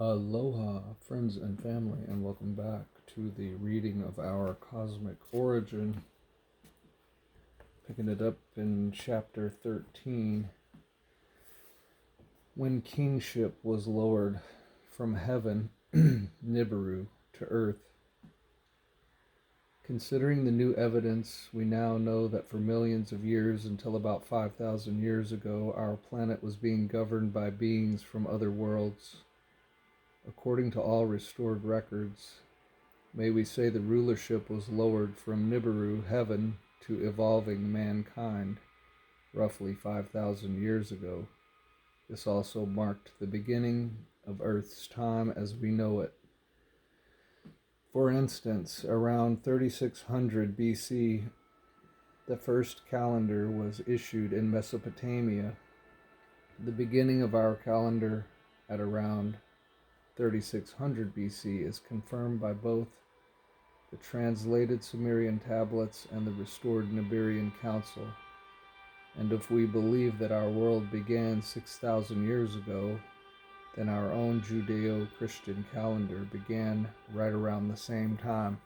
Aloha, friends and family, and welcome back to the reading of our cosmic origin. Picking it up in chapter 13. When Kingship was lowered from heaven, Nibiru, to earth. Considering the new evidence, we now know that for millions of years, until about 5,000 years ago, our planet was being governed by beings from other worlds. According to all restored records, may we say the rulership was lowered from Nibiru, heaven, to evolving mankind, roughly 5,000 years ago. This also marked the beginning of Earth's time as we know it. For instance, around 3600 BC, the first calendar was issued in Mesopotamia. The beginning of our calendar at around 3600 BC is confirmed by both the translated Sumerian tablets and the restored Nibirian Council. And if we believe that our world began 6,000 years ago, then our own Judeo-Christian calendar began right around the same time.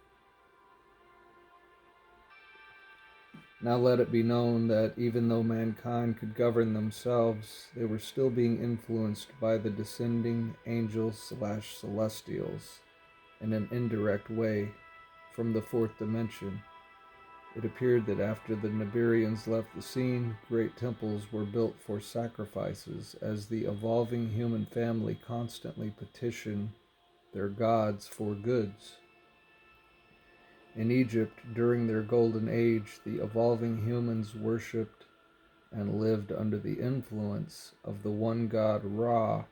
Now let it be known that even though mankind could govern themselves, they were still being influenced by the descending angels/celestials in an indirect way from the fourth dimension. It appeared that after the Nibirians left the scene, great temples were built for sacrifices as the evolving human family constantly petitioned their gods for goods. In Egypt, during their golden age, the evolving humans worshipped and lived under the influence of the one god Ra.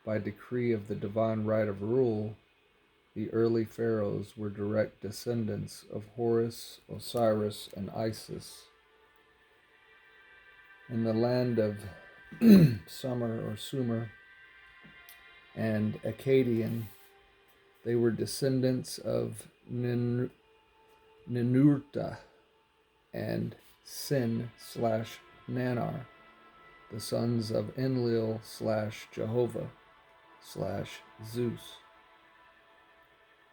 By decree of the divine right of rule, the early pharaohs were direct descendants of Horus, Osiris, and Isis. In the land of Sumer and Akkadian, they were descendants of Ninurta and Sin/Nanar, the sons of Enlil/Jehovah/Zeus.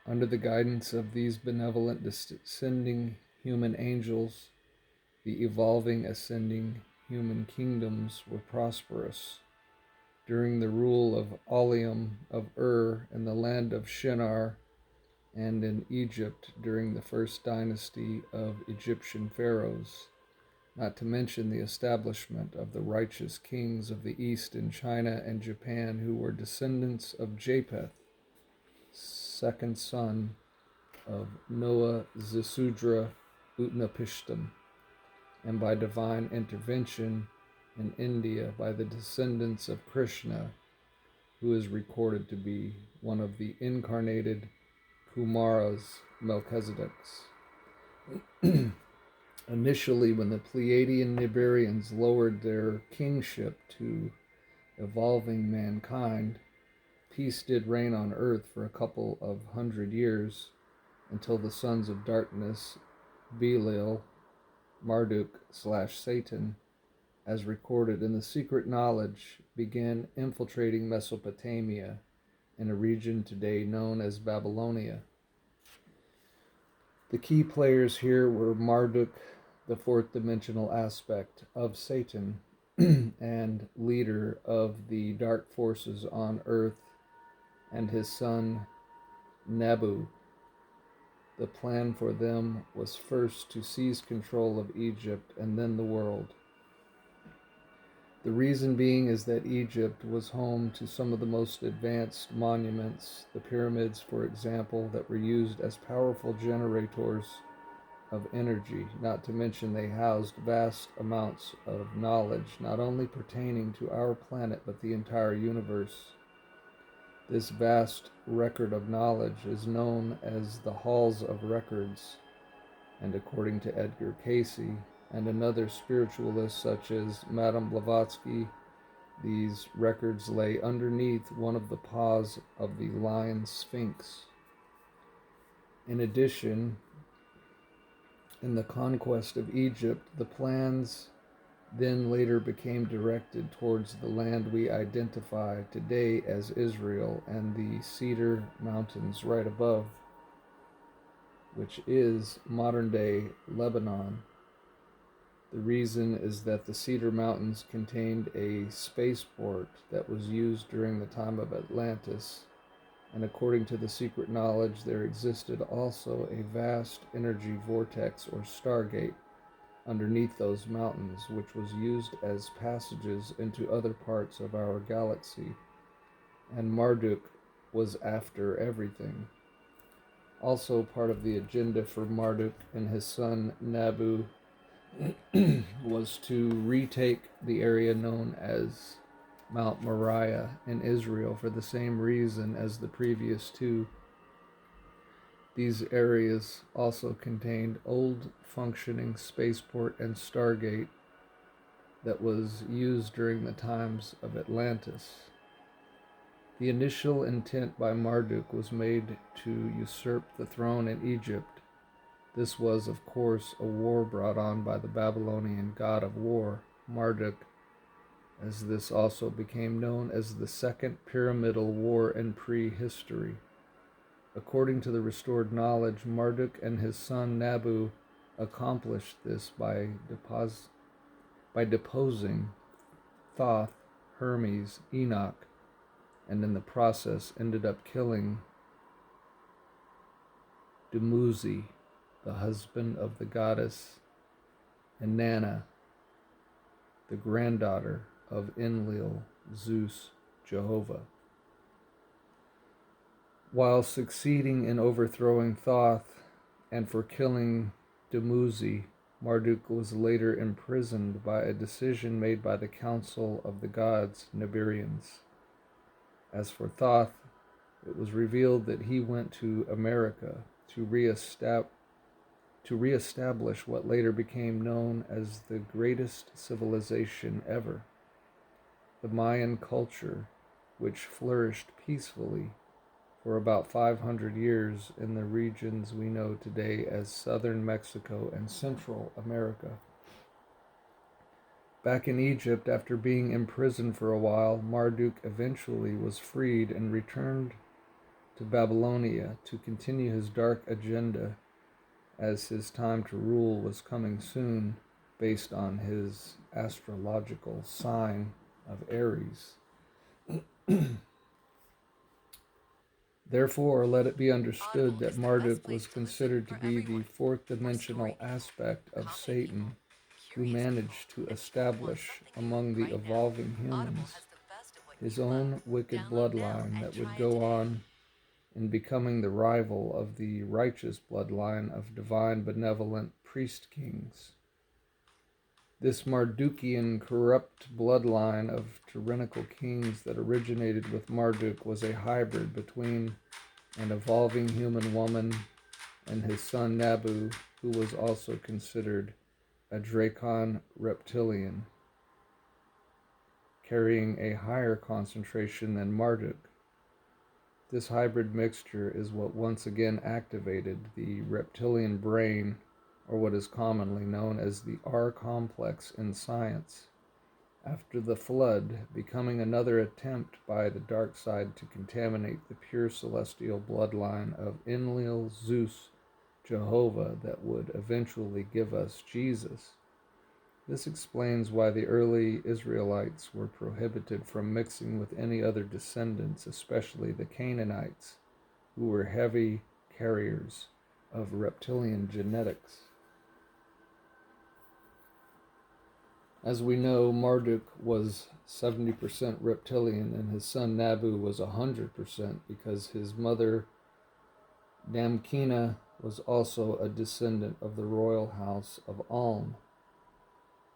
Under the guidance of these benevolent descending human angels, the evolving ascending human kingdoms were prosperous. During the rule of Alium of in the land of Shinar, and in Egypt during the first dynasty of Egyptian pharaohs, not to mention the establishment of the righteous kings of the East in China and Japan, who were descendants of Japheth, second son of Noah Zisudra Utnapishtim, and by divine intervention in India by the descendants of Krishna, who is recorded to be one of the incarnated Kumaras, Melchizedeks. Initially, when the Pleiadian Nibirians lowered their kingship to evolving mankind, peace did reign on earth for a couple of 100 years until the sons of darkness, Belial, Marduk/Satan, as recorded in the secret knowledge, began infiltrating Mesopotamia in a region today known as Babylonia. The key players here were Marduk, the fourth dimensional aspect of Satan and leader of the dark forces on earth, and his son Nabu. The plan for them was first to seize control of Egypt and then the world. The reason being is that Egypt was home to some of the most advanced monuments, the pyramids, for example, that were used as powerful generators of energy, not to mention they housed vast amounts of knowledge, not only pertaining to our planet, but the entire universe. This vast record of knowledge is known as the Halls of Records, and according to Edgar Casey and another spiritualist such as Madame Blavatsky, these records lay underneath one of the paws of the lion sphinx. In addition, in the conquest of Egypt, the plans then later became directed towards the land we identify today as Israel and the Cedar Mountains right above, which is modern-day Lebanon. The reason is that the Cedar Mountains contained a spaceport that was used during the time of Atlantis, and according to the secret knowledge, there existed also a vast energy vortex or stargate underneath those mountains, which was used as passages into other parts of our galaxy, and Marduk was after everything. Also, part of the agenda for Marduk and his son Nabu was to retake the area known as Mount Moriah in Israel for the same reason as the previous two. These areas also contained old functioning spaceport and stargate that was used during the times of Atlantis. The initial intent by Marduk was made to usurp the throne in Egypt. This was, of course, a war brought on by the Babylonian god of war, Marduk, as this also became known as the Second Pyramidal War in prehistory. According to the restored knowledge, Marduk and his son Nabu accomplished this by deposing Thoth, Hermes, Enoch, and in the process ended up killing Dumuzi, the husband of the goddess, and Nana, the granddaughter of Enlil, Zeus, Jehovah. While succeeding in overthrowing Thoth and for killing Dumuzi, Marduk was later imprisoned by a decision made by the Council of the Gods, Nibiruans. As for Thoth, it was revealed that he went to America to reestablish what later became known as the greatest civilization ever, the Mayan culture, which flourished peacefully for about 500 years in the regions we know today as southern Mexico and Central America. Back in Egypt, after being imprisoned for a while, Marduk eventually was freed and returned to Babylonia to continue his dark agenda, as his time to rule was coming soon, based on his astrological sign of Aries. Therefore, let it be understood that Marduk was considered to be the fourth dimensional aspect of Satan, who managed to establish among the evolving humans his own wicked bloodline that would go on in becoming the rival of the righteous bloodline of divine benevolent priest kings. This Mardukian corrupt bloodline of tyrannical kings that originated with Marduk was a hybrid between an evolving human woman and his son Nabu, who was also considered a Dracon reptilian, carrying a higher concentration than Marduk. This hybrid mixture is what once again activated the reptilian brain, or what is commonly known as the R-complex in science, after the flood, becoming another attempt by the dark side to contaminate the pure celestial bloodline of Enlil, Zeus, Jehovah that would eventually give us Jesus. This explains why the early Israelites were prohibited from mixing with any other descendants, especially the Canaanites, who were heavy carriers of reptilian genetics. As we know, Marduk was 70% reptilian and his son Nabu was 100% because his mother Damkina was also a descendant of the royal house of Alm,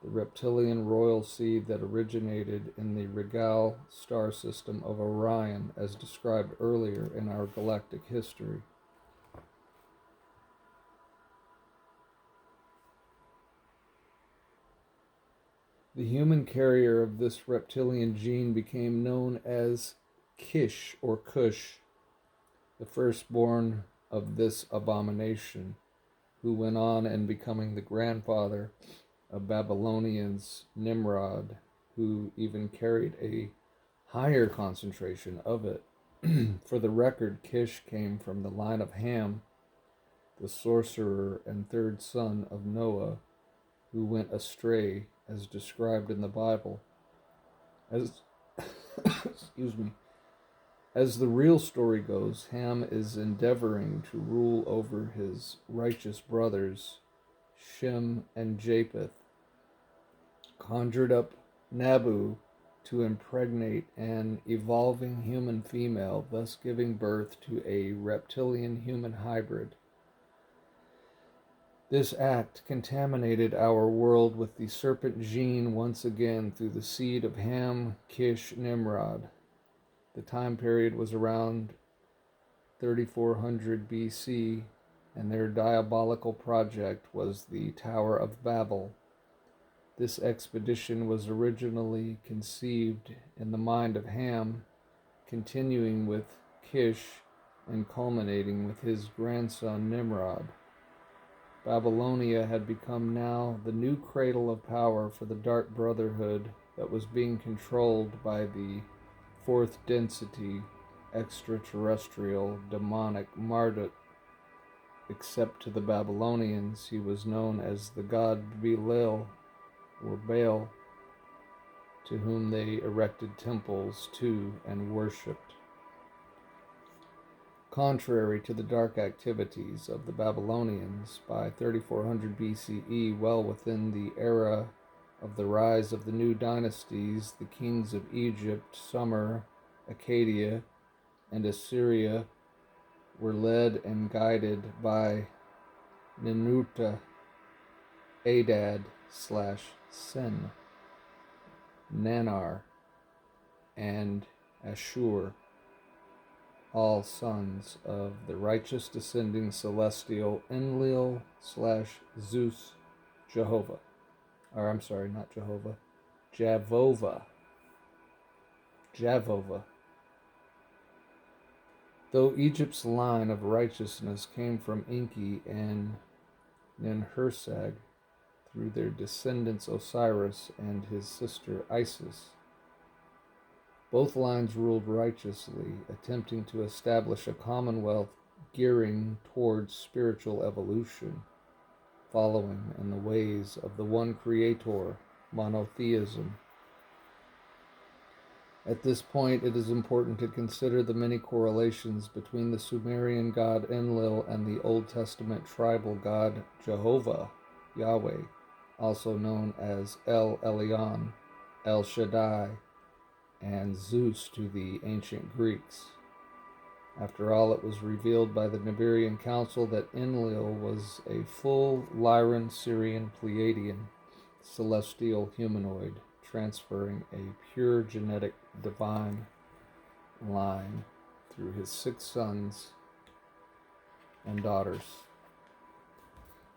the reptilian royal seed that originated in the Regal star system of Orion, as described earlier in our galactic history. The human carrier of this reptilian gene became known as Kish or Cush, the firstborn of this abomination, who went on and becoming the grandfather of Babylonians Nimrod, who even carried a higher concentration of it. For the record, Kish came from the line of Ham, the sorcerer and third son of Noah, who went astray as described in the Bible. As excuse me. As the real story goes, Ham is endeavoring to rule over his righteous brothers, Shem and Japheth, conjured up Nabu to impregnate an evolving human female, thus giving birth to a reptilian-human hybrid. This act contaminated our world with the serpent gene once again through the seed of Ham, Kish, Nimrod. The time period was around 3400 BC, and their diabolical project was the Tower of Babel. This expedition was originally conceived in the mind of Ham, continuing with Kish and culminating with his grandson Nimrod. Babylonia had become now the new cradle of power for the Dark Brotherhood that was being controlled by the fourth density, extraterrestrial, demonic Marduk. Except to the Babylonians, he was known as the god Belial, or Baal, to whom they erected temples to and worshipped. Contrary to the dark activities of the Babylonians, by 3400 BCE, well within the era of the rise of the new dynasties, the kings of Egypt, Sumer, Akkadian, and Assyria were led and guided by Ninurta, Adad/Sin, Nanar, and Ashur, all sons of the righteous descending celestial Enlil/Zeus Jehovah. Or I'm sorry, not Jehovah. Javova. Though Egypt's line of righteousness came from Enki and Ninhursag through their descendants Osiris and his sister Isis, both lines ruled righteously, attempting to establish a commonwealth gearing towards spiritual evolution, following in the ways of the one creator, monotheism. At this point, it is important to consider the many correlations between the Sumerian god Enlil and the Old Testament tribal god Jehovah, Yahweh, also known as El Elyon, El Shaddai, and Zeus to the ancient Greeks. After all, it was revealed by the Nibiru Council that Enlil was a full Lyran Syrian Pleiadian celestial humanoid, transferring a pure genetic divine line through his 6 sons and daughters.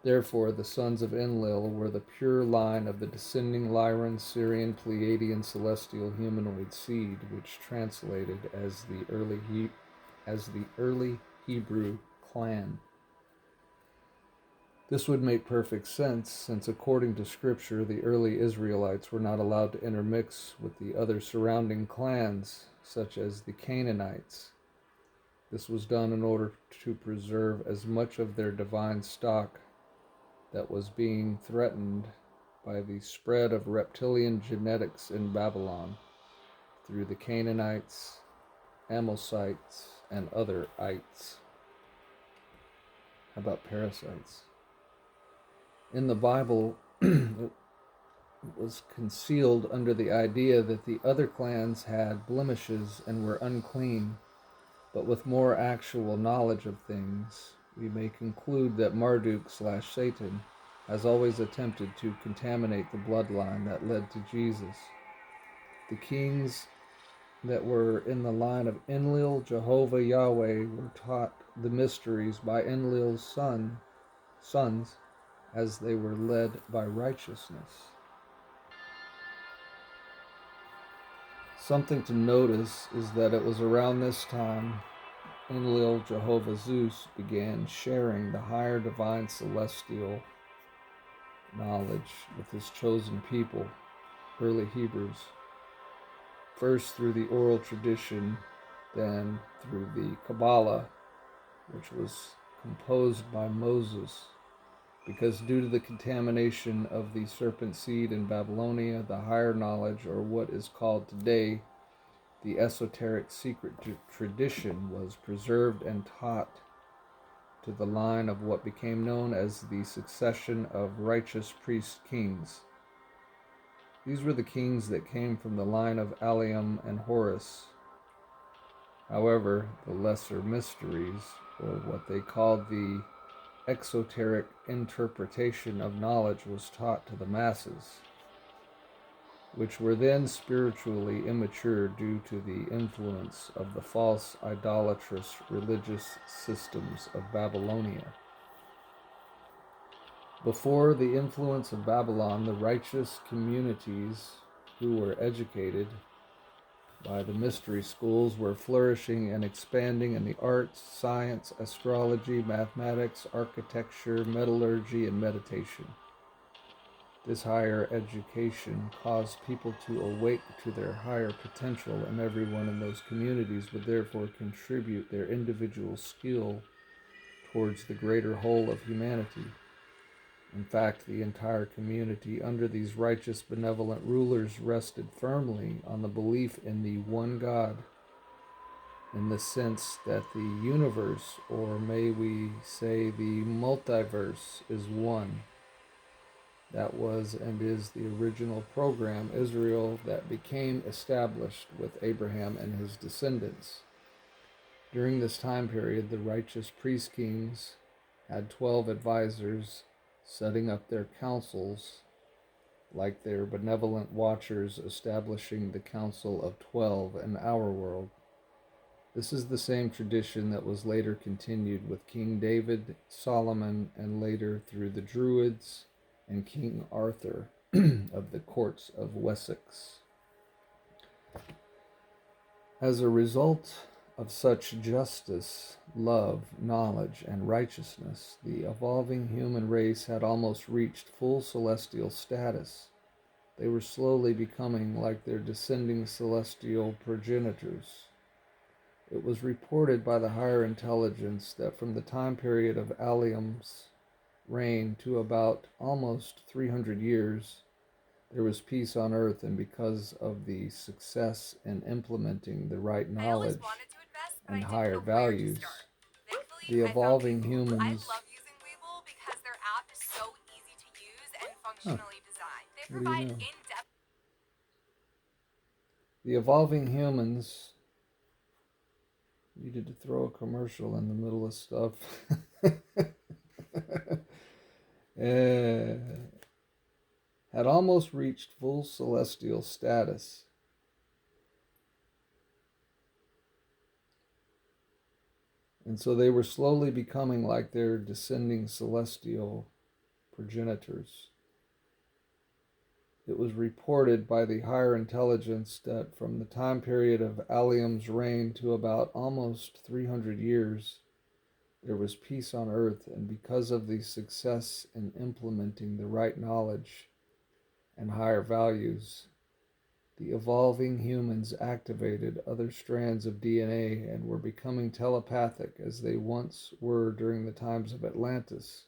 Therefore, the sons of Enlil were the pure line of the descending Lyran Syrian Pleiadian celestial humanoid seed, which translated as the early Hebrew clan. This would make perfect sense, since according to Scripture, the early Israelites were not allowed to intermix with the other surrounding clans, such as the Canaanites. This was done in order to preserve as much of their divine stock that was being threatened by the spread of reptilian genetics in Babylon through the Canaanites, Amalekites, and other ites. How about parasites? In the Bible, it was concealed under the idea that the other clans had blemishes and were unclean, but with more actual knowledge of things, we may conclude that Marduk/Satan has always attempted to contaminate the bloodline that led to Jesus. The kings that were in the line of Enlil, Jehovah, Yahweh were taught the mysteries by Enlil's sons as they were led by righteousness. Something to notice is that it was around this time Enlil, Jehovah, Zeus began sharing the higher divine celestial knowledge with his chosen people, early Hebrews, first through the oral tradition, then through the Kabbalah, which was composed by Moses, because due to the contamination of the serpent seed in Babylonia, the higher knowledge, or what is called today the esoteric secret tradition, was preserved and taught to the line of what became known as the succession of righteous priest kings. These were the kings that came from the line of Aliam and Horus. However, the lesser mysteries, or what they called the exoteric interpretation of knowledge, was taught to the masses, which were then spiritually immature due to the influence of the false idolatrous religious systems of Babylonia. Before the influence of Babylon, the righteous communities who were educated by the mystery schools were flourishing and expanding in the arts, science, astrology, mathematics, architecture, metallurgy, and meditation. This higher education caused people to awake to their higher potential, and everyone in those communities would therefore contribute their individual skill towards the greater whole of humanity. In fact, the entire community under these righteous, benevolent rulers rested firmly on the belief in the one God, in the sense that the universe, or may we say the multiverse, is one. That was and is the original program, Israel, that became established with Abraham and his descendants. During this time period, the righteous priest kings had 12 advisors, setting up their councils like their benevolent watchers, establishing the Council of 12 in our world. This is the same tradition that was later continued with King David, Solomon, and later through the Druids and King Arthur of the courts of Wessex. As a result of such justice, love, knowledge, and righteousness, the evolving human race had almost reached full celestial status. They were slowly becoming like their descending celestial progenitors. It was reported by the higher intelligence that from the time period of Aliam's reign to about almost 300 years, there was peace on earth, and because of the success in implementing the right knowledge and higher values, the evolving humans. Huh. What do you know? The evolving humans needed to throw a commercial in the middle of stuff. Had almost reached full celestial status. And so they were slowly becoming like their descending celestial progenitors. It was reported by the higher intelligence that from the time period of Aliam's reign to about almost 300 years, there was peace on earth, and because of the success in implementing the right knowledge and higher values, the evolving humans activated other strands of DNA and were becoming telepathic as they once were during the times of Atlantis.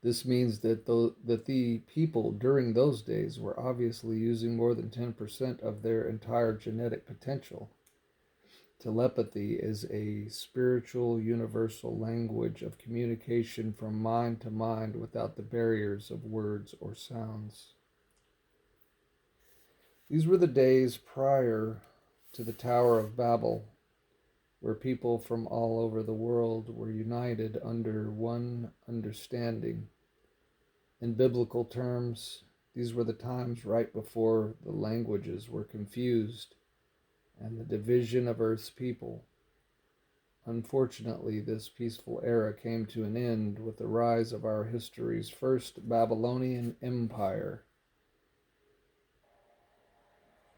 This means that the people during those days were obviously using more than 10% of their entire genetic potential. Telepathy is a spiritual universal language of communication from mind to mind without the barriers of words or sounds. These were the days prior to the Tower of Babel, where people from all over the world were united under one understanding. In biblical terms, these were the times right before the languages were confused and the division of Earth's people. Unfortunately, this peaceful era came to an end with the rise of our history's first Babylonian Empire.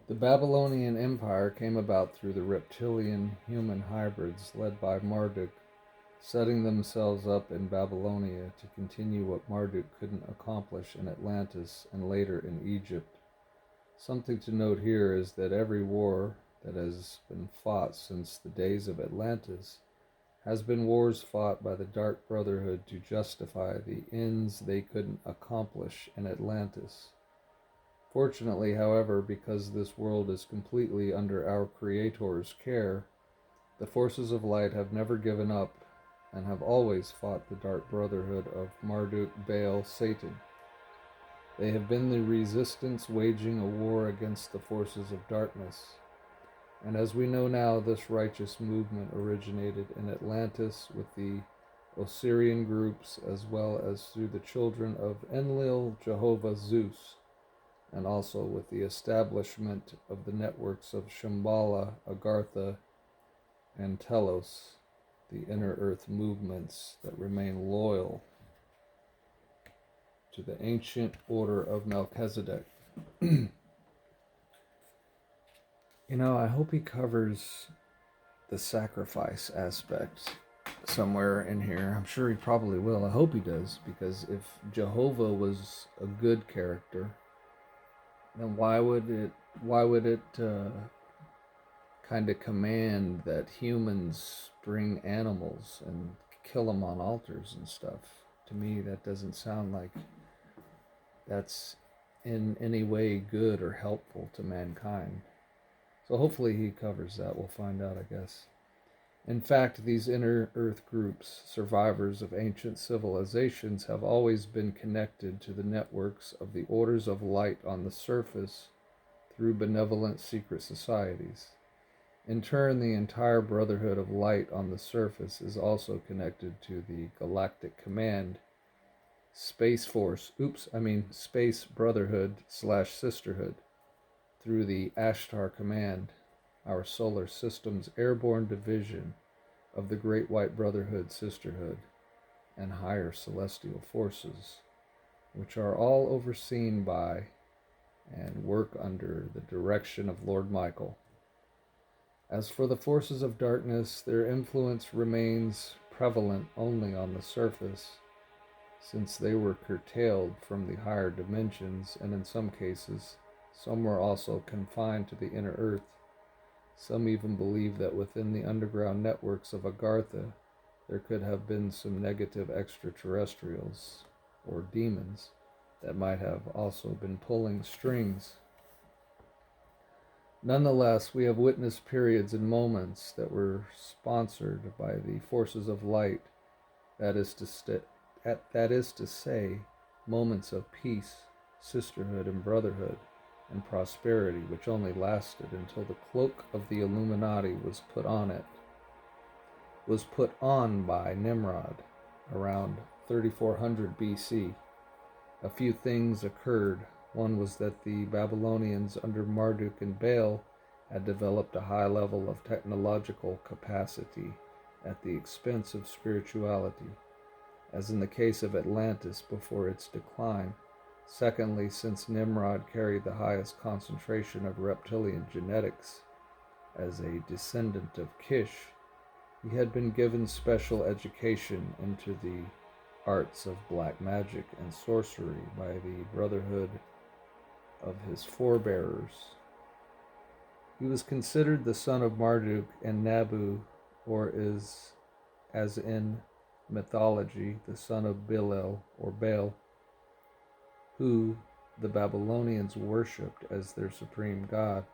The Babylonian Empire came about through the reptilian-human hybrids led by Marduk, setting themselves up in Babylonia to continue what Marduk couldn't accomplish in Atlantis and later in Egypt. Something to note here is that every war that has been fought since the days of Atlantis has been wars fought by the Dark Brotherhood to justify the ends they couldn't accomplish in Atlantis. Fortunately, however, because this world is completely under our Creator's care, the forces of light have never given up and have always fought the Dark Brotherhood of Marduk, Baal, Satan. They have been the resistance waging a war against the forces of darkness. And as we know now, this righteous movement originated in Atlantis with the Osirian groups, as well as through the children of Enlil, Jehovah, Zeus, and also with the establishment of the networks of Shambhala, Agartha, and Telos, the inner earth movements that remain loyal to the ancient order of Melchizedek. I hope he covers the sacrifice aspect somewhere in here. I'm sure he probably will. I hope he does, because if Jehovah was a good character, then why would it kind of command that humans bring animals and kill them on altars and stuff? To me, that doesn't sound like that's in any way good or helpful to mankind. So hopefully he covers that. We'll find out, I guess. In fact, these inner earth groups, survivors of ancient civilizations, have always been connected to the networks of the orders of light on the surface through benevolent secret societies. In turn, the entire Brotherhood of Light on the surface is also connected to the Galactic Command, Space Brotherhood / Sisterhood, through the Ashtar Command, our solar system's airborne division of the Great White Brotherhood Sisterhood, and higher celestial forces, which are all overseen by and work under the direction of Lord Michael. As for the forces of darkness, their influence remains prevalent only on the surface, since they were curtailed from the higher dimensions, and in some cases, some were also confined to the inner earth. Some even believe that within the underground networks of Agartha, there could have been some negative extraterrestrials, or demons, that might have also been pulling strings. Nonetheless, we have witnessed periods and moments that were sponsored by the forces of light, that is to say, moments of peace, sisterhood, and brotherhood, and prosperity, which only lasted until the cloak of the Illuminati was put on by Nimrod around 3400 BC. A few things occurred. One was that the Babylonians under Marduk and Baal had developed a high level of technological capacity at the expense of spirituality, as in the case of Atlantis before its decline. Secondly, since Nimrod carried the highest concentration of reptilian genetics as a descendant of Kish, he had been given special education into the arts of black magic and sorcery by the brotherhood of his forebears. He was considered the son of Marduk and Nabu, or is, as in mythology, the son of Bilel or Baal, who the Babylonians worshipped as their supreme god.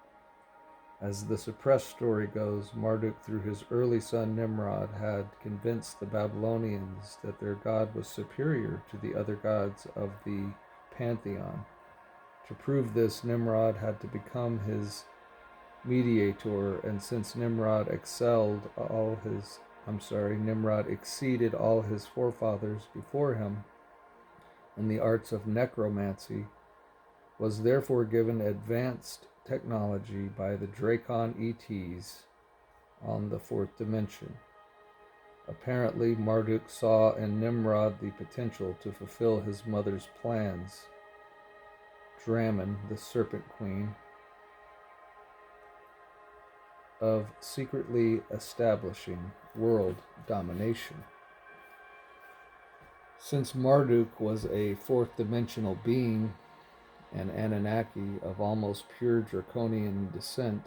As the suppressed story goes, Marduk, through his early son Nimrod, had convinced the Babylonians that their god was superior to the other gods of the pantheon. To prove this, Nimrod had to become his mediator, and since Nimrod exceeded all his forefathers before him in the arts of necromancy, was therefore given advanced technology by the Dracon ETs on the fourth dimension. Apparently, Marduk saw in Nimrod the potential to fulfill his mother's plans, Draman, the Serpent Queen, of secretly establishing world domination. Since Marduk was a fourth dimensional being, an Anunnaki of almost pure draconian descent,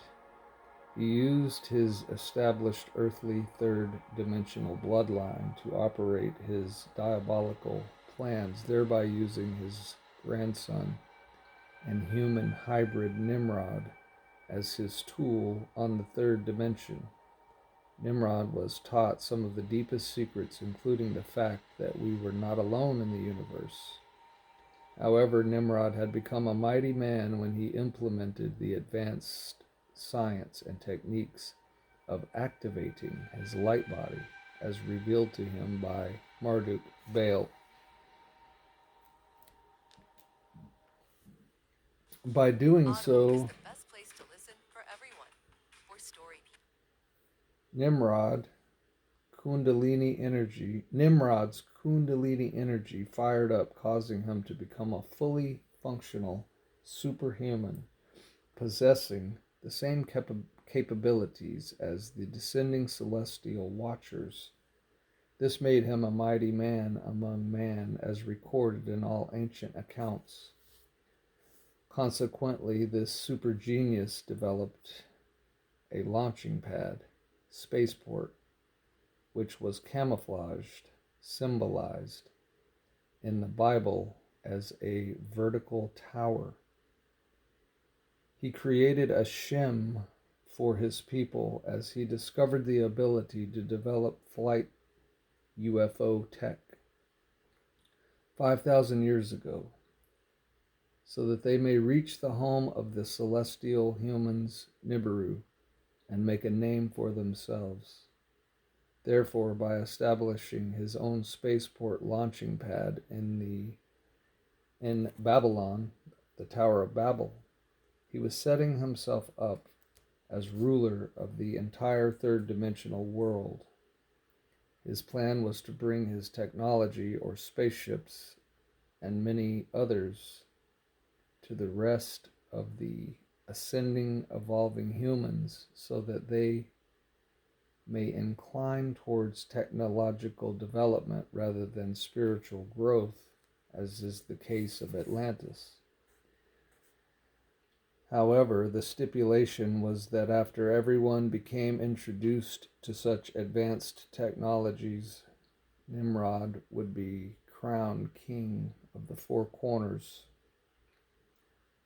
he used his established earthly third dimensional bloodline to operate his diabolical plans, thereby using his grandson and human hybrid Nimrod as his tool on the third dimension. Nimrod was taught some of the deepest secrets, including the fact that we were not alone in the universe. However, Nimrod had become a mighty man when he implemented the advanced science and techniques of activating his light body as revealed to him by Marduk Baal. By doing so, Nimrod's Kundalini energy fired up, causing him to become a fully functional superhuman, possessing the same capabilities as the descending celestial watchers. This made him a mighty man among man, as recorded in all ancient accounts. Consequently, this super genius developed a launching pad, spaceport, which was camouflaged, symbolized in the Bible as a vertical tower. He created a Shem for his people as he discovered the ability to develop flight UFO tech 5,000 years ago, so that they may reach the home of the celestial humans, Nibiru, and make a name for themselves. Therefore, by establishing his own spaceport launching pad in Babylon, the Tower of Babel, he was setting himself up as ruler of the entire third dimensional world. His plan was to bring his technology, or spaceships, and many others to the rest of the ascending, evolving humans so that they may incline towards technological development rather than spiritual growth, as is the case of Atlantis. However, the stipulation was that after everyone became introduced to such advanced technologies, Nimrod would be crowned king of the four corners.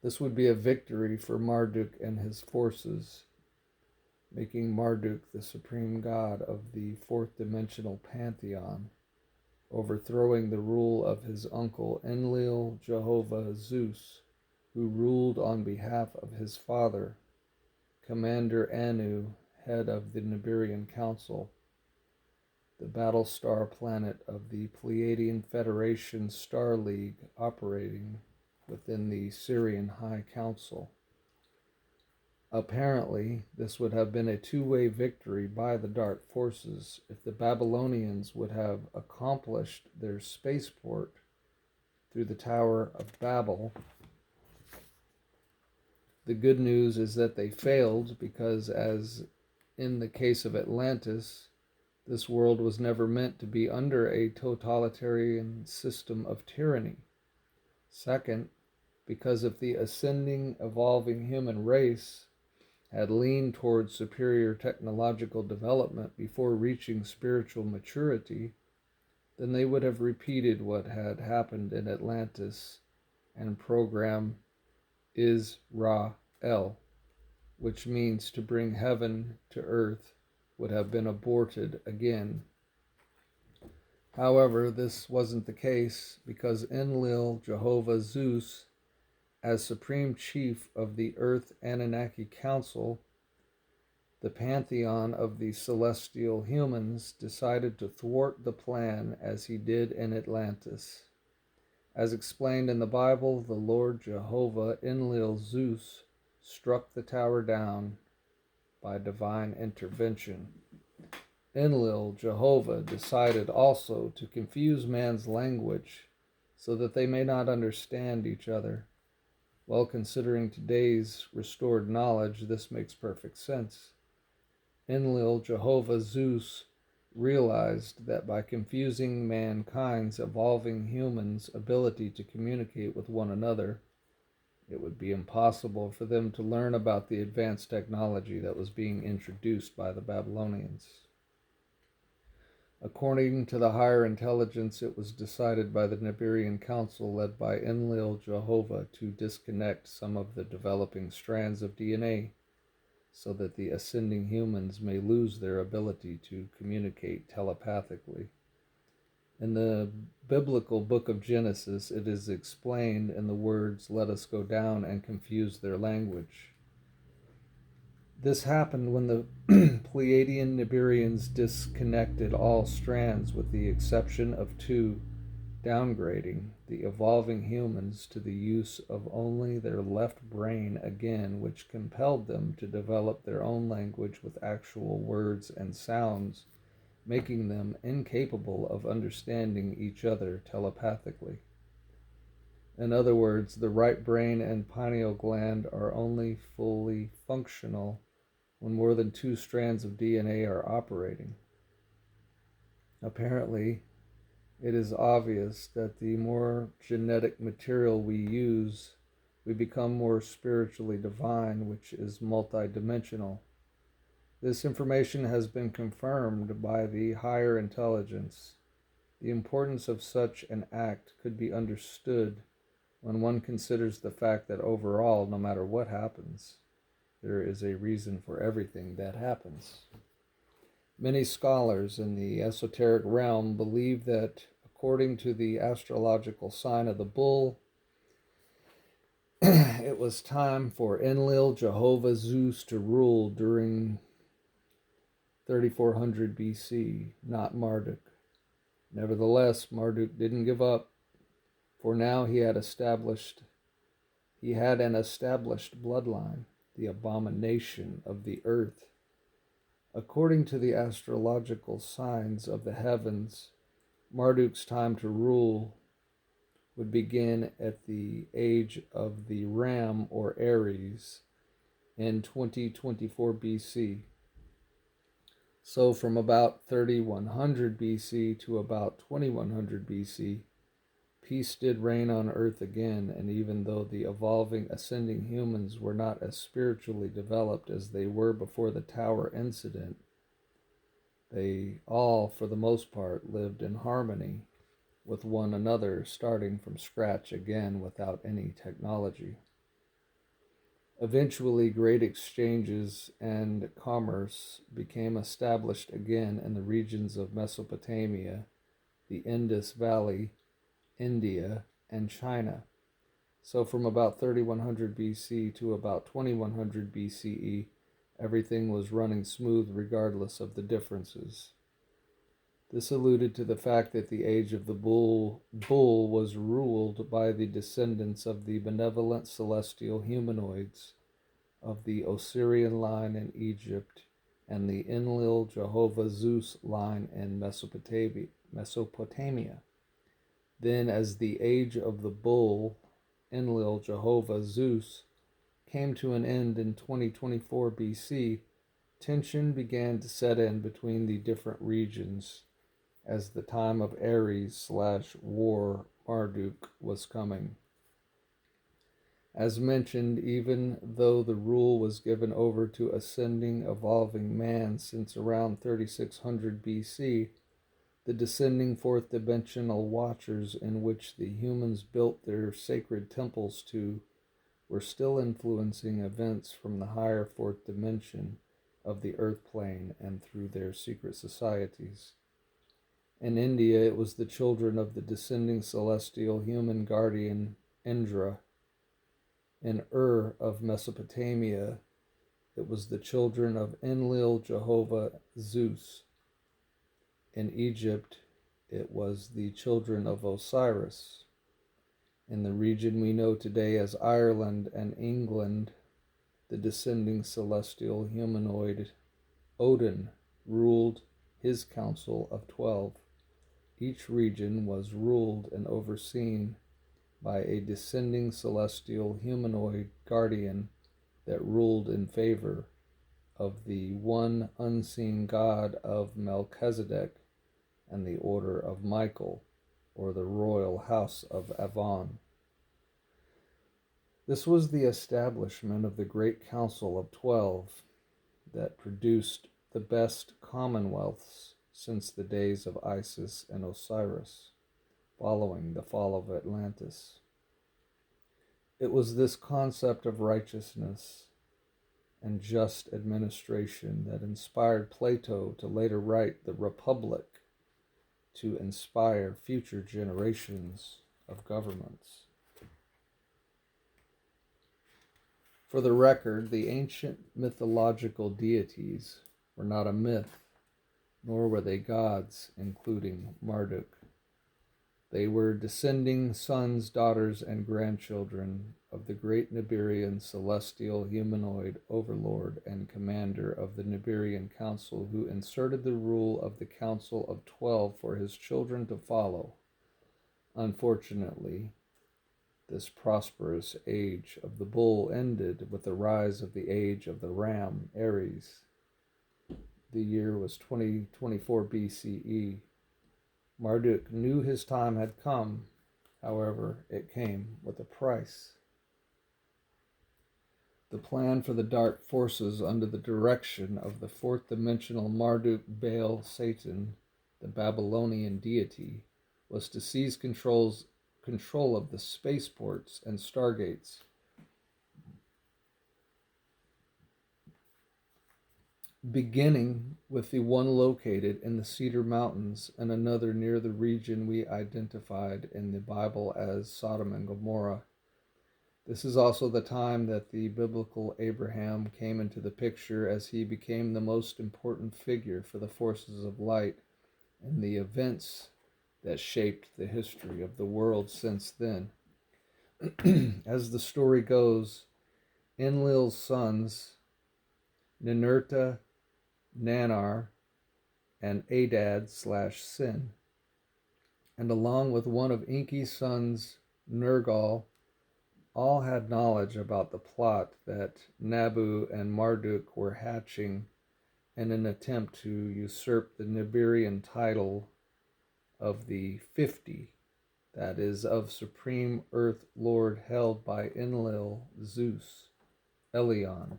This would be a victory for Marduk and his forces, making Marduk the supreme god of the fourth dimensional pantheon, overthrowing the rule of his uncle Enlil Jehovah Zeus, who ruled on behalf of his father, Commander Anu, head of the Nibirian Council, the battle-star planet of the Pleiadian Federation Star League operating within the Syrian High Council. Apparently, this would have been a two-way victory by the dark forces if the Babylonians would have accomplished their spaceport through the Tower of Babel. The good news is that they failed because, as in the case of Atlantis, this world was never meant to be under a totalitarian system of tyranny. Second, because if the ascending, evolving human race had leaned towards superior technological development before reaching spiritual maturity, then they would have repeated what had happened in Atlantis, and program Israel, which means to bring heaven to earth, would have been aborted again. However, this wasn't the case because Enlil Jehovah Zeus, as supreme chief of the Earth Anunnaki Council, the pantheon of the celestial humans, decided to thwart the plan as he did in Atlantis. As explained in the Bible, the Lord Jehovah Enlil Zeus struck the tower down by divine intervention. Enlil Jehovah decided also to confuse man's language so that they may not understand each other. Well, considering today's restored knowledge, this makes perfect sense. Enlil Jehovah Zeus realized that by confusing mankind's evolving humans' ability to communicate with one another, it would be impossible for them to learn about the advanced technology that was being introduced by the Babylonians. According to the higher intelligence, it was decided by the Nibiru Council, led by Enlil Jehovah, to disconnect some of the developing strands of DNA so that the ascending humans may lose their ability to communicate telepathically. In the biblical book of Genesis, it is explained in the words, "Let us go down and confuse their language." This happened when the Pleiadian Nibiruans disconnected all strands with the exception of two, downgrading the evolving humans to the use of only their left brain again, which compelled them to develop their own language with actual words and sounds, making them incapable of understanding each other telepathically. In other words, the right brain and pineal gland are only fully functional when more than two strands of DNA are operating. Apparently, it is obvious that the more genetic material we use, we become more spiritually divine, which is multidimensional. This information has been confirmed by the higher intelligence. The importance of such an act could be understood when one considers the fact that overall, no matter what happens, there is a reason for everything that happens. Many scholars in the esoteric realm believe that, according to the astrological sign of the bull, it was time for Enlil Jehovah Zeus to rule during 3400 BC, not Marduk. Nevertheless, Marduk didn't give up, for now he had an established bloodline, the abomination of the earth. According to the astrological signs of the heavens, Marduk's time to rule would begin at the age of the Ram or Aries in 2024 BC. So from about 3100 BC to about 2100 BC, peace did reign on earth again, and even though the evolving ascending humans were not as spiritually developed as they were before the tower incident, they all, for the most part, lived in harmony with one another, starting from scratch again without any technology. Eventually, great exchanges and commerce became established again in the regions of Mesopotamia, the Indus Valley, India, and China. So from about 3100 BC to about 2100 BCE, everything was running smooth regardless of the differences. This alluded to the fact that the age of the bull was ruled by the descendants of the benevolent celestial humanoids of the Osirian line in Egypt and the Enlil Jehovah Zeus line in Mesopotamia. Then, as the age of the bull, Enlil Jehovah Zeus, came to an end in 2024 BC, tension began to set in between the different regions as the time of Aries/War Marduk was coming. As mentioned, even though the rule was given over to ascending, evolving man since around 3600 BC, the descending fourth dimensional watchers in which the humans built their sacred temples to were still influencing events from the higher fourth dimension of the earth plane and through their secret societies. In India, it was the children of the descending celestial human guardian Indra. In of Mesopotamia, it was the children of Enlil Jehovah Zeus. In Egypt, it was the children of Osiris. In the region we know today as Ireland and England, the descending celestial humanoid Odin ruled his council of 12. Each region was ruled and overseen by a descending celestial humanoid guardian that ruled in favor of the one unseen god of Melchizedek, and the Order of Michael, or the Royal House of Avon. This was the establishment of the Great Council of 12 that produced the best commonwealths since the days of Isis and Osiris, following the fall of Atlantis. It was this concept of righteousness and just administration that inspired Plato to later write the Republic to inspire future generations of governments. For the record, the ancient mythological deities were not a myth, nor were they gods, including Marduk. They were descending sons, daughters, and grandchildren of the great Nibirian celestial humanoid overlord and commander of the Nibirian Council, who inserted the rule of the Council of 12 for his children to follow. Unfortunately, this prosperous age of the bull ended with the rise of the age of the ram, Aries. The year was 2024 BCE. Marduk knew his time had come. However, it came with a price. The plan for the dark forces under the direction of the fourth-dimensional Marduk Baal Satan, the Babylonian deity, was to seize control of the spaceports and stargates, beginning with the one located in the Cedar Mountains and another near the region we identified in the Bible as Sodom and Gomorrah. This is also the time that the biblical Abraham came into the picture, as he became the most important figure for the forces of light and the events that shaped the history of the world since then. As the story goes, Enlil's sons, Ninurta, Nanar, and Adad/Sin, and along with one of Enki's sons, Nergal, all had knowledge about the plot that Nabu and Marduk were hatching in an attempt to usurp the Nibirian title of the 50, that is, of Supreme Earth Lord, held by Enlil, Zeus, Elion,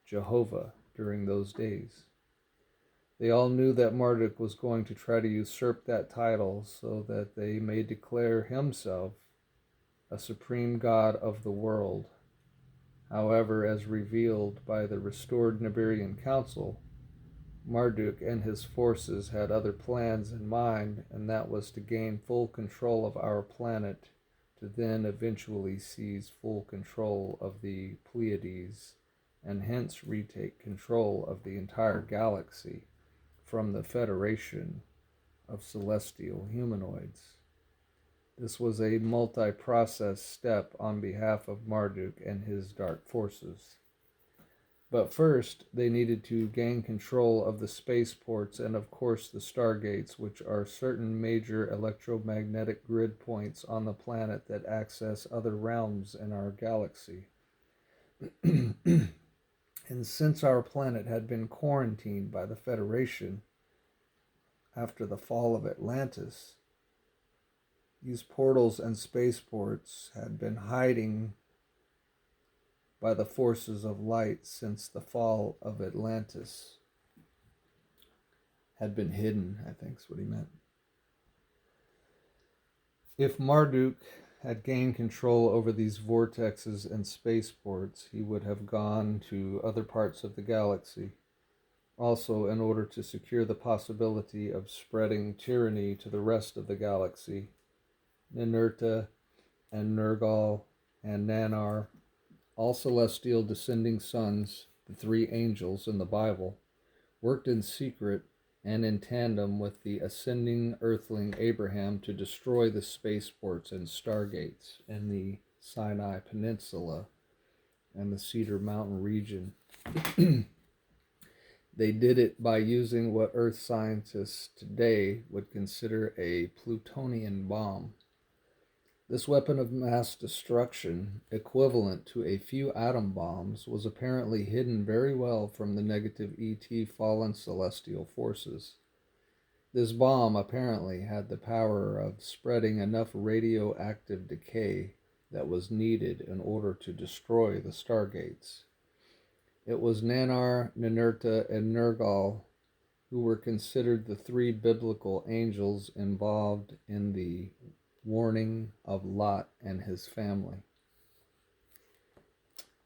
Jehovah during those days. They all knew that Marduk was going to try to usurp that title so that they may declare himself a supreme god of the world. However, as revealed by the restored Nibirian Council, Marduk and his forces had other plans in mind, and that was to gain full control of our planet, to then eventually seize full control of the Pleiades, and hence retake control of the entire galaxy from the Federation of Celestial Humanoids. This was a multi-process step on behalf of Marduk and his dark forces. But first, they needed to gain control of the spaceports and, of course, the stargates, which are certain major electromagnetic grid points on the planet that access other realms in our galaxy. And since our planet had been quarantined by the Federation after the fall of Atlantis, these portals and spaceports had been hiding by the forces of light since the fall of Atlantis. Had been hidden, I think is what he meant. If Marduk had gained control over these vortexes and spaceports, he would have gone to other parts of the galaxy, also in order to secure the possibility of spreading tyranny to the rest of the galaxy. Ninurta and Nergal and Nanar, all celestial descending sons, the three angels in the Bible, worked in secret and in tandem with the ascending earthling Abraham to destroy the spaceports and stargates in the Sinai Peninsula and the Cedar Mountain region. They did it by using what Earth scientists today would consider a plutonian bomb. This weapon of mass destruction, equivalent to a few atom bombs, was apparently hidden very well from the negative ET fallen celestial forces. This bomb apparently had the power of spreading enough radioactive decay that was needed in order to destroy the stargates. It was Nannar, Ninurta, and Nergal who were considered the three biblical angels involved in the warning of Lot and his family.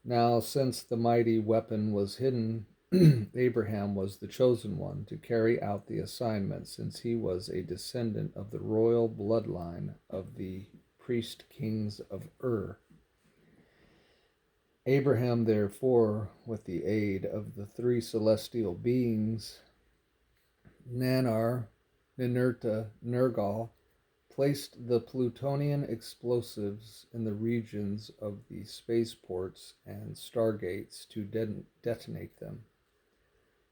Now, since the mighty weapon was hidden, Abraham was the chosen one to carry out the assignment, since he was a descendant of the royal bloodline of the priest kings of Ur. Abraham, therefore, with the aid of the three celestial beings, Nannar, Ninurta, Nergal, placed the plutonian explosives in the regions of the spaceports and stargates to detonate them.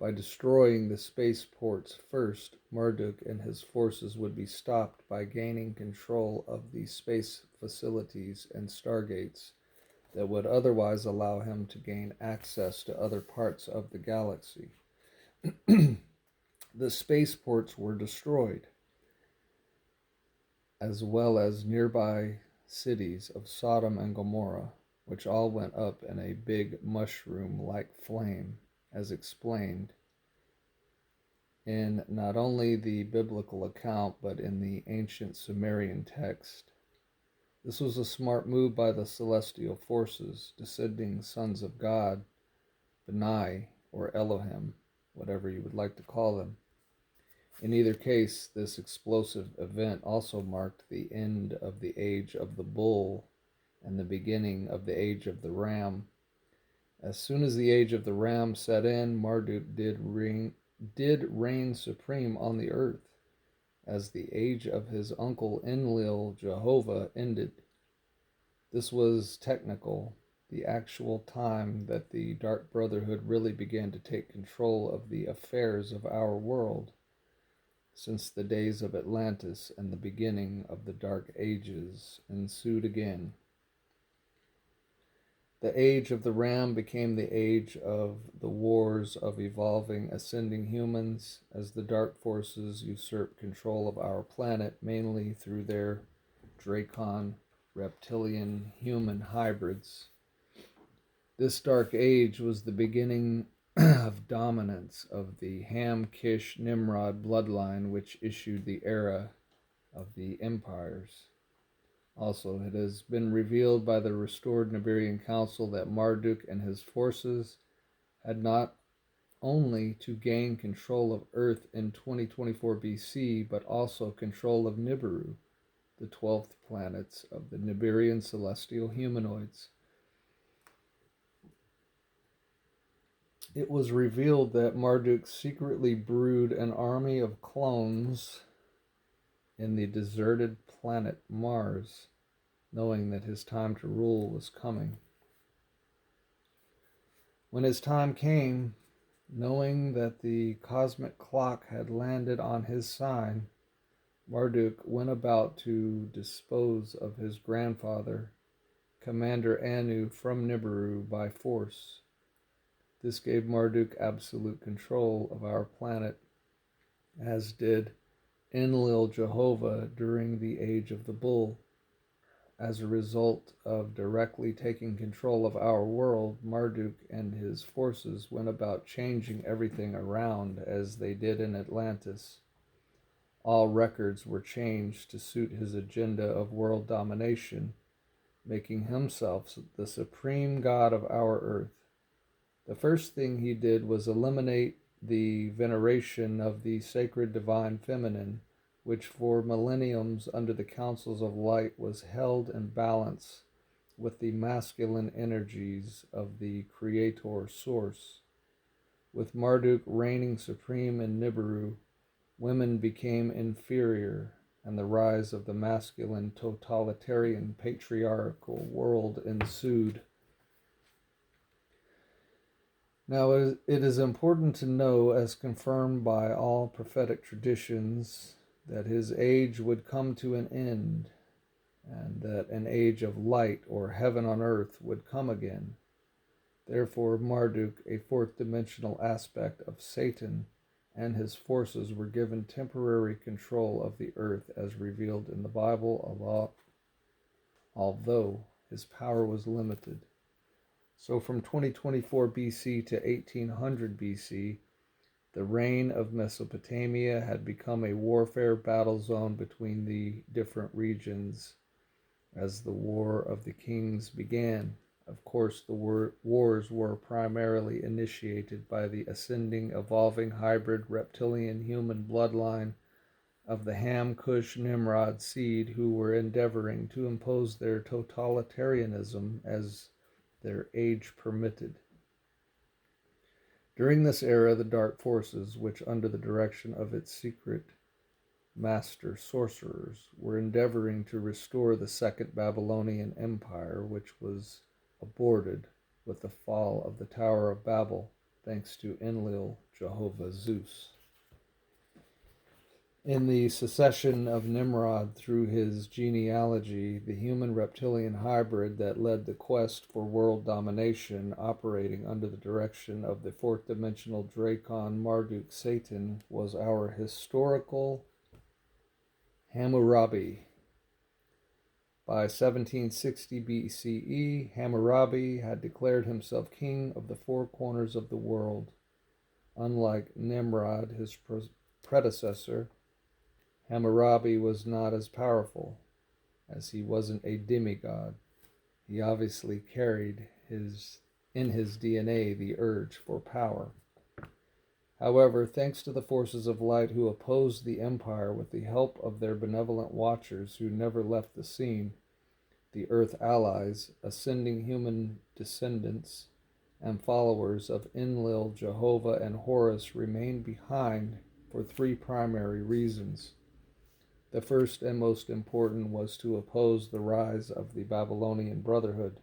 By destroying the spaceports first, Marduk and his forces would be stopped by gaining control of the space facilities and stargates that would otherwise allow him to gain access to other parts of the galaxy. The spaceports were destroyed, as well as nearby cities of Sodom and Gomorrah, which all went up in a big mushroom-like flame, as explained in not only the biblical account, but in the ancient Sumerian text. This was a smart move by the celestial forces, descending sons of God, Benai, or Elohim, whatever you would like to call them. In either case, this explosive event also marked the end of the age of the bull and the beginning of the age of the ram. As soon as the age of the ram set in, Marduk did reign supreme on the earth, as the age of his uncle Enlil, Jehovah, ended. This was technical, the actual time that the Dark Brotherhood really began to take control of the affairs of our world, since the days of Atlantis and the beginning of the Dark Ages ensued again. The age of the ram became the age of the wars of evolving, ascending humans, as the dark forces usurped control of our planet, mainly through their Dracon, reptilian, human hybrids. This dark age was the beginning of dominance of the Ham, Kish, Nimrod bloodline, which issued the era of the empires. Also, it has been revealed by the restored Nibirian Council that Marduk and his forces had not only to gain control of Earth in 2024 BC, but also control of Nibiru, the 12th planet of the Nibirian celestial humanoids. It was revealed that Marduk secretly brewed an army of clones in the deserted planet Mars, knowing that his time to rule was coming. When his time came, knowing that the cosmic clock had landed on his side, Marduk went about to dispose of his grandfather, Commander Anu, from Nibiru by force. This gave Marduk absolute control of our planet, as did Enlil Jehovah during the Age of the Bull. As a result of directly taking control of our world, Marduk and his forces went about changing everything around as they did in Atlantis. All records were changed to suit his agenda of world domination, making himself the supreme god of our earth. The first thing he did was eliminate the veneration of the sacred divine feminine, which for millenniums under the councils of light was held in balance with the masculine energies of the creator source. With Marduk reigning supreme in Nibiru, women became inferior, and the rise of the masculine totalitarian patriarchal world ensued. Now, it is important to know, as confirmed by all prophetic traditions, that his age would come to an end, and that an age of light, or heaven on earth, would come again. Therefore, Marduk, a fourth dimensional aspect of Satan, and his forces were given temporary control of the earth as revealed in the Bible, although his power was limited. So from 2024 BC to 1800 BC, the reign of Mesopotamia had become a warfare battle zone between the different regions as the War of the Kings began. Of course, the wars were primarily initiated by the ascending, evolving hybrid reptilian-human bloodline of the Ham-Cush-Nimrod seed, who were endeavoring to impose their totalitarianism as their age permitted. During this era, the dark forces, which under the direction of its secret master sorcerers, were endeavoring to restore the Second Babylonian Empire, which was aborted with the fall of the Tower of Babel, thanks to Enlil, Jehovah Zeus. In the succession of Nimrod through his genealogy, the human-reptilian hybrid that led the quest for world domination, operating under the direction of the fourth-dimensional Dracon Marduk Satan, was our historical Hammurabi. By 1760 BCE, Hammurabi had declared himself king of the four corners of the world. Unlike Nimrod, his predecessor, Hammurabi was not as powerful, as he wasn't a demigod. He obviously carried in his DNA the urge for power. However, thanks to the forces of light who opposed the empire with the help of their benevolent watchers who never left the scene, the Earth allies, ascending human descendants, and followers of Enlil, Jehovah, and Horus remained behind for three primary reasons. The first and most important was to oppose the rise of the Babylonian Brotherhood.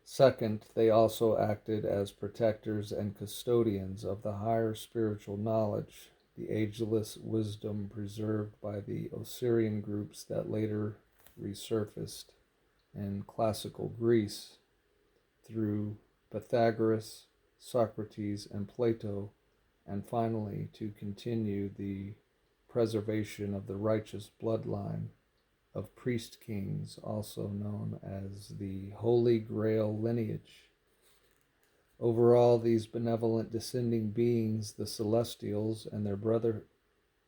Second, they also acted as protectors and custodians of the higher spiritual knowledge, the ageless wisdom preserved by the Osirian groups that later resurfaced in classical Greece through Pythagoras, Socrates, and Plato, and finally to continue the preservation of the righteous bloodline of priest kings, also known as the Holy Grail lineage. Overall, these benevolent descending beings, the Celestials, and their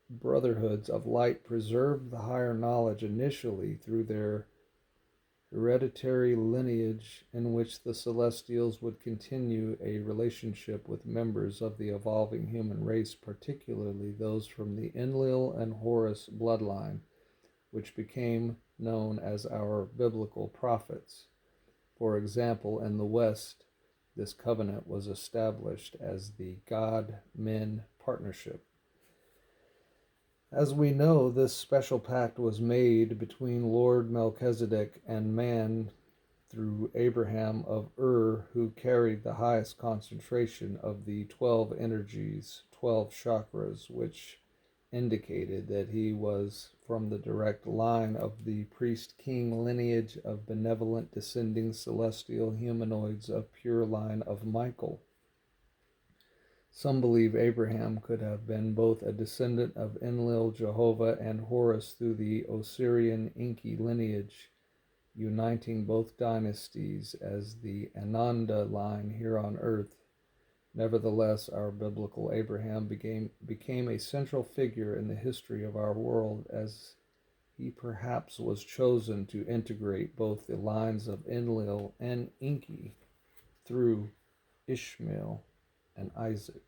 brotherhoods of light preserved the higher knowledge initially through their hereditary lineage, in which the Celestials would continue a relationship with members of the evolving human race, particularly those from the Enlil and Horus bloodline, which became known as our biblical prophets. For example, in the West, this covenant was established as the God-Men partnership. As we know, this special pact was made between Lord Melchizedek and man through Abraham of Ur, who carried the highest concentration of the 12 energies, 12 chakras, which indicated that he was from the direct line of the priest-king lineage of benevolent descending celestial humanoids of pure line of Michael. Some believe Abraham could have been both a descendant of Enlil, Jehovah, and Horus through the Osirian Enki lineage, uniting both dynasties as the Ananda line here on earth. Nevertheless, our biblical Abraham became a central figure in the history of our world, as he perhaps was chosen to integrate both the lines of Enlil and Enki through Ismael and Isaac.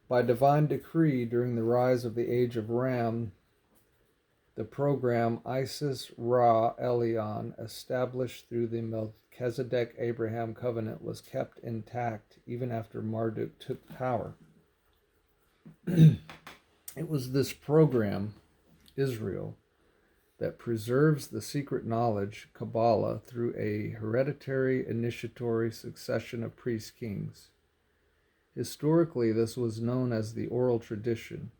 By divine decree, during the rise of the Age of Ram, the program Isis Ra Elion, established through the Melchizedek-Abraham covenant, was kept intact even after Marduk took power. It was this program, Israel, that preserves the secret knowledge, Kabbalah, through a hereditary initiatory succession of priest kings. Historically, this was known as the oral tradition.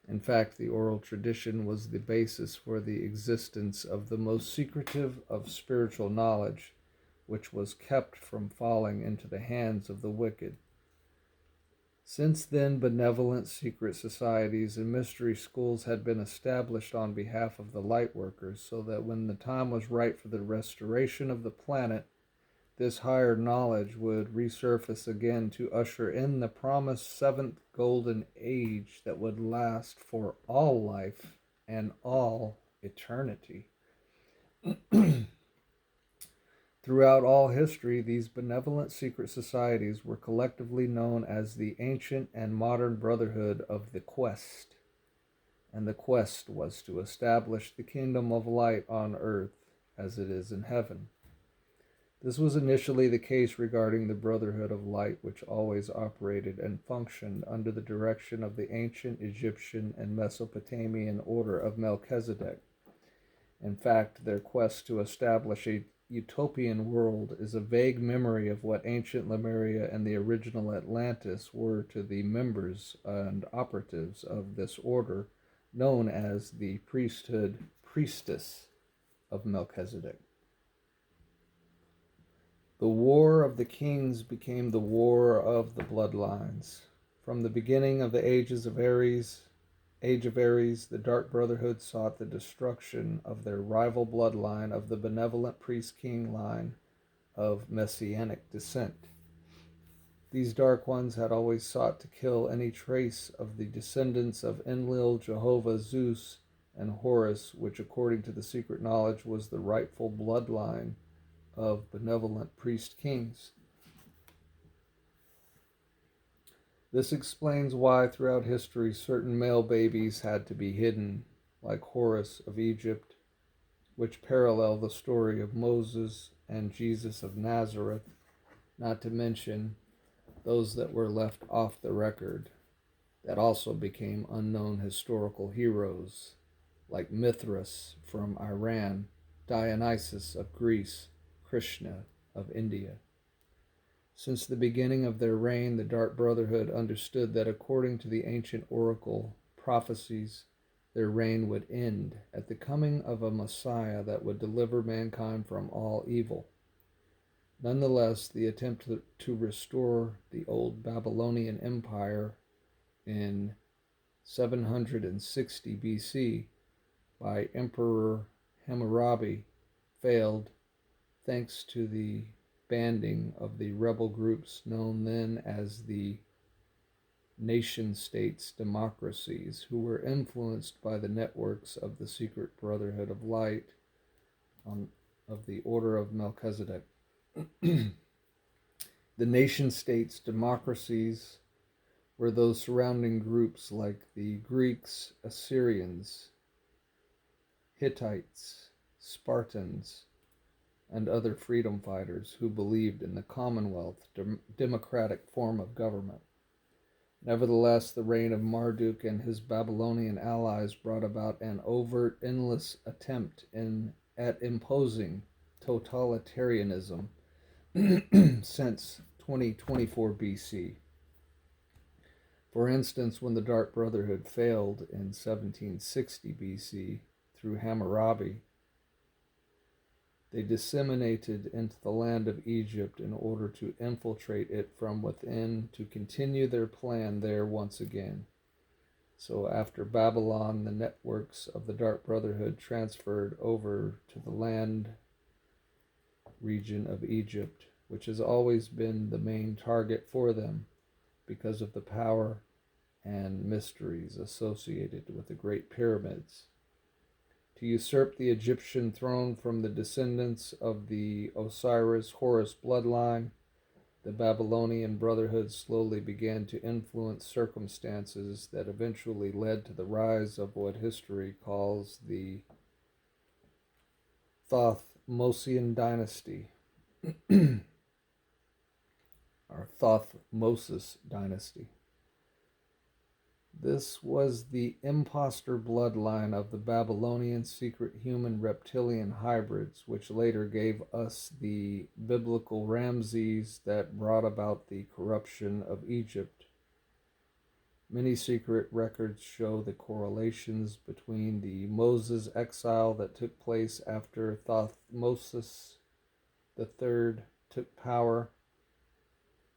In fact, the oral tradition was the basis for the existence of the most secretive of spiritual knowledge, which was kept from falling into the hands of the wicked. Since then, benevolent secret societies and mystery schools had been established on behalf of the light workers, so that when the time was right for the restoration of the planet, this higher knowledge would resurface again to usher in the promised seventh golden age that would last for all life and all eternity. Throughout all history, these benevolent secret societies were collectively known as the ancient and modern brotherhood of the quest. And the quest was to establish the kingdom of light on earth as it is in heaven. This was initially the case regarding the Brotherhood of Light, which always operated and functioned under the direction of the ancient Egyptian and Mesopotamian order of Melchizedek. In fact, their quest to establish a utopian world is a vague memory of what ancient Lemuria and the original Atlantis were to the members and operatives of this order, known as the priestess of Melchizedek. The War of the Kings became the War of the Bloodlines. From the beginning of the Age of Aries, the Dark Brotherhood sought the destruction of their rival bloodline of the benevolent priest-king line of Messianic descent. These Dark Ones had always sought to kill any trace of the descendants of Enlil, Jehovah, Zeus, and Horus, which according to the secret knowledge was the rightful bloodline of benevolent priest-kings. This explains why throughout history certain male babies had to be hidden, like Horus of Egypt, which parallel the story of Moses and Jesus of Nazareth, not to mention those that were left off the record that also became unknown historical heroes, like Mithras from Iran, Dionysus of Greece, Krishna of India. Since the beginning of their reign, the Dark Brotherhood understood that according to the ancient oracle prophecies, their reign would end at the coming of a Messiah that would deliver mankind from all evil. Nonetheless, the attempt to restore the old Babylonian Empire in 760 BC by Emperor Hammurabi failed thanks to the banding of the rebel groups known then as the nation-states democracies, who were influenced by the networks of the secret Brotherhood of Light of the Order of Melchizedek. The nation-states democracies were those surrounding groups like the Greeks, Assyrians, Hittites, Spartans, and other freedom fighters who believed in the Commonwealth, democratic form of government. Nevertheless, the reign of Marduk and his Babylonian allies brought about an overt, endless attempt at imposing totalitarianism since 2024 BC. For instance, when the Dark Brotherhood failed in 1760 BC through Hammurabi, they disseminated into the land of Egypt in order to infiltrate it from within to continue their plan there once again. So after Babylon, the networks of the Dark Brotherhood transferred over to the land region of Egypt, which has always been the main target for them because of the power and mysteries associated with the Great Pyramids. To usurp the Egyptian throne from the descendants of the Osiris-Horus bloodline, the Babylonian Brotherhood slowly began to influence circumstances that eventually led to the rise of what history calls the Thothmosian dynasty, or Thothmosis dynasty. This was the imposter bloodline of the Babylonian secret human reptilian hybrids, which later gave us the biblical Ramses that brought about the corruption of Egypt. Many secret records show the correlations between the Moses exile that took place after Thothmosis, III took power.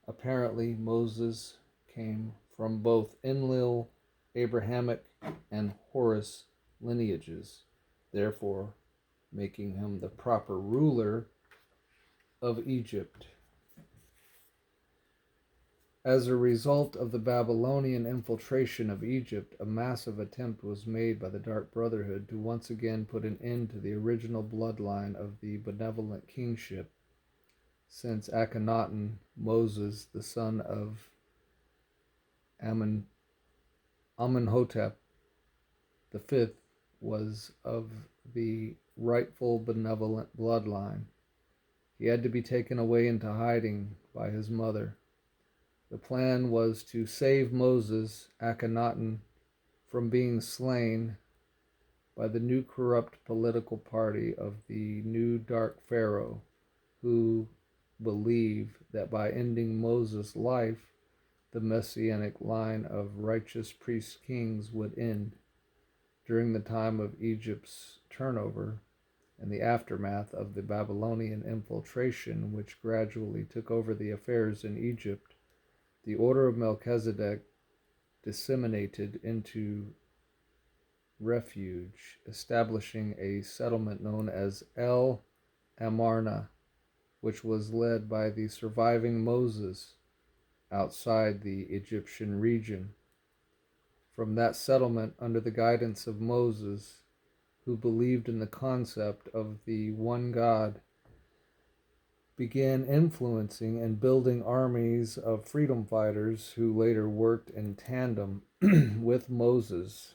Apparently, Moses came from both Enlil, Abrahamic, and Horus lineages, therefore making him the proper ruler of Egypt. As a result of the Babylonian infiltration of Egypt, a massive attempt was made by the Dark Brotherhood to once again put an end to the original bloodline of the benevolent kingship, since Akhenaten, Moses, the son of Amenhotep V, was of the rightful benevolent bloodline. He had to be taken away into hiding by his mother. The plan was to save Moses, Akhenaten, from being slain by the new corrupt political party of the new Dark Pharaoh, who believed that by ending Moses' life, the messianic line of righteous priest kings would end. During the time of Egypt's turnover and the aftermath of the Babylonian infiltration, which gradually took over the affairs in Egypt, the order of Melchizedek disseminated into refuge, establishing a settlement known as El Amarna, which was led by the surviving Moses outside the Egyptian region. From that settlement, under the guidance of Moses, who believed in the concept of the one God, began influencing and building armies of freedom fighters who later worked in tandem with Moses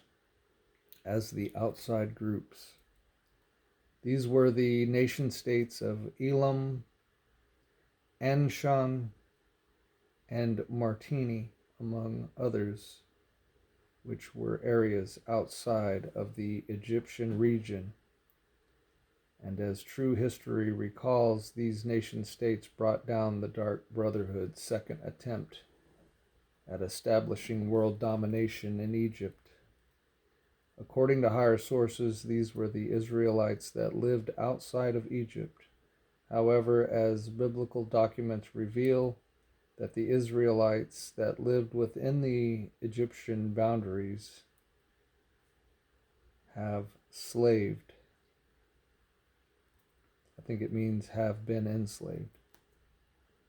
as the outside groups. These were the nation states of Elam, Anshan, and Martini, among others, which were areas outside of the Egyptian region. And as true history recalls, these nation states brought down the Dark Brotherhood's second attempt at establishing world domination in Egypt. According to higher sources, these were the Israelites that lived outside of Egypt. However, as biblical documents reveal, that the Israelites that lived within the Egyptian boundaries have slaved. I think it means have been enslaved.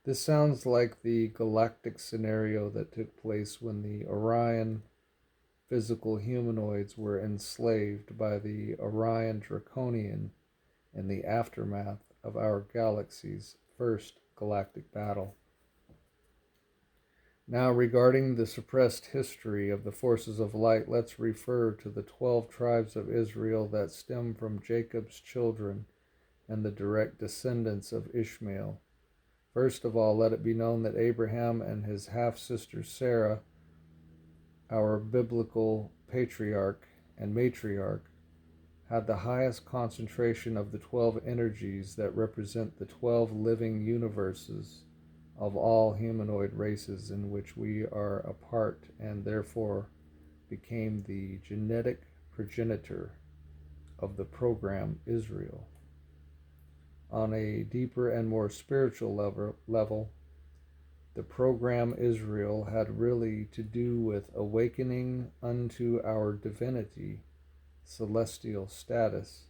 This sounds like the galactic scenario that took place when the Orion physical humanoids were enslaved by the Orion Draconian in the aftermath of our galaxy's first galactic battle. Now, regarding the suppressed history of the forces of light, let's refer to the 12 tribes of Israel that stem from Jacob's children and the direct descendants of Ismael. First of all, let it be known that Abraham and his half-sister Sarah, our biblical patriarch and matriarch, had the highest concentration of the 12 energies that represent the 12 living universes of all humanoid races in which we are a part, and therefore became the genetic progenitor of the program Israel. On a deeper and more spiritual level, the program Israel had really to do with awakening unto our divinity, celestial status,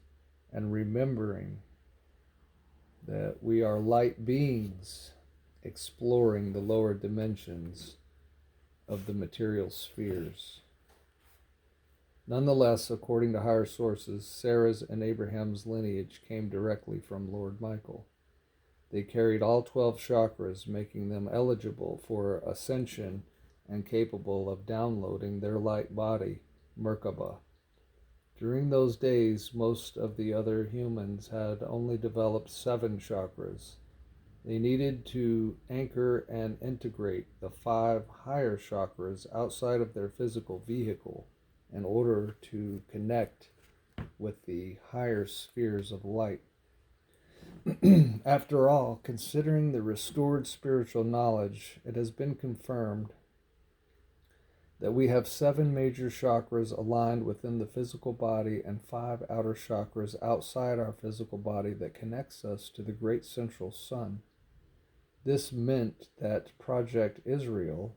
and remembering that we are light beings exploring the lower dimensions of the material spheres. Nonetheless, according to higher sources, Sarah's and Abraham's lineage came directly from Lord Michael. They carried all 12 chakras, making them eligible for ascension and capable of downloading their light body, Merkaba. During those days, most of the other humans had only developed 7 chakras. They needed to anchor and integrate the 5 higher chakras outside of their physical vehicle in order to connect with the higher spheres of light. After all, considering the restored spiritual knowledge, it has been confirmed that we have 7 major chakras aligned within the physical body and 5 outer chakras outside our physical body that connects us to the great central sun. This meant that Project Israel,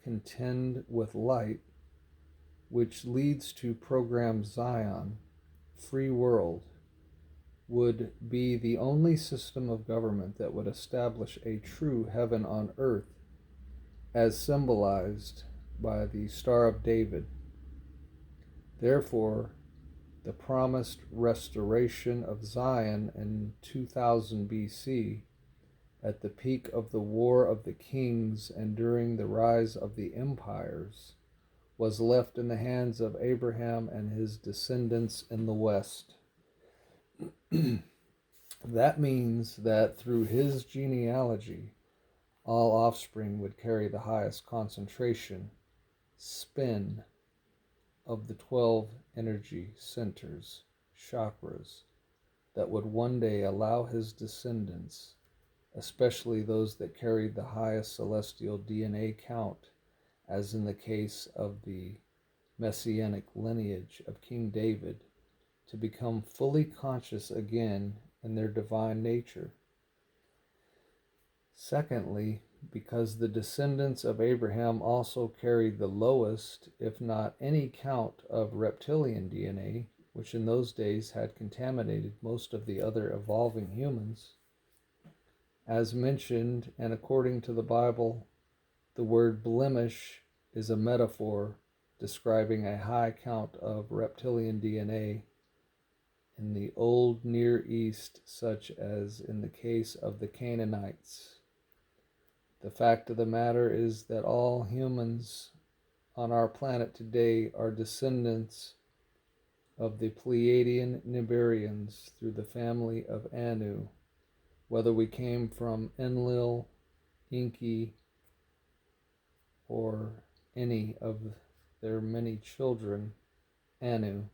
Contend with Light, which leads to Program Zion, Free World, would be the only system of government that would establish a true heaven on earth, as symbolized by the Star of David. Therefore, the promised restoration of Zion in 2000 BC, at the peak of the War of the Kings and during the rise of the empires, was left in the hands of Abraham and his descendants in the West. That means that through his genealogy, all offspring would carry the highest concentration, spin, of the 12 energy centers, chakras, that would one day allow his descendants, especially those that carried the highest celestial DNA count, as in the case of the messianic lineage of King David, to become fully conscious again in their divine nature. Secondly, because the descendants of Abraham also carried the lowest, if not any count of reptilian DNA, which in those days had contaminated most of the other evolving humans. As mentioned, and according to the Bible, the word blemish is a metaphor describing a high count of reptilian DNA in the old Near East, such as in the case of the Canaanites. The fact of the matter is that all humans on our planet today are descendants of the Pleiadian Nibirians through the family of Anu, whether we came from Enlil, Enki, or any of their many children. Anu,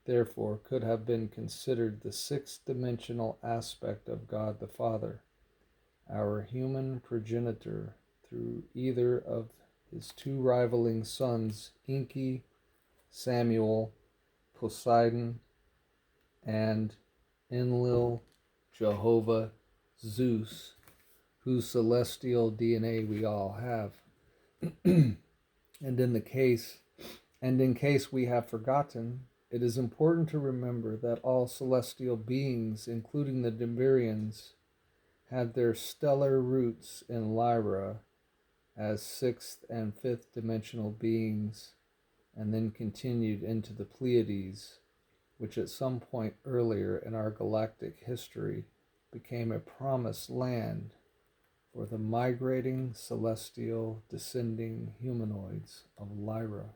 therefore, could have been considered the 6th-dimensional aspect of God the Father, our human progenitor, through either of his 2 rivaling sons, Enki, Samuel, Poseidon, and Enlil, Jehovah, Zeus, whose celestial DNA we all have. And in case we have forgotten, it is important to remember that all celestial beings, including the Nibirians, had their stellar roots in Lyra as 6th and 5th dimensional beings, and then continued into the Pleiades, which at some point earlier in our galactic history became a promised land for the migrating celestial descending humanoids of Lyra.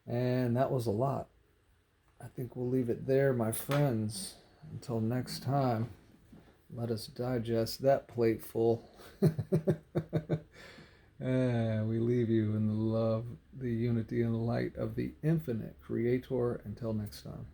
And that was a lot. I think we'll leave it there, my friends. Until next time, let us digest that plateful. We leave you in the love, the unity, and the light of the infinite Creator. Until next time.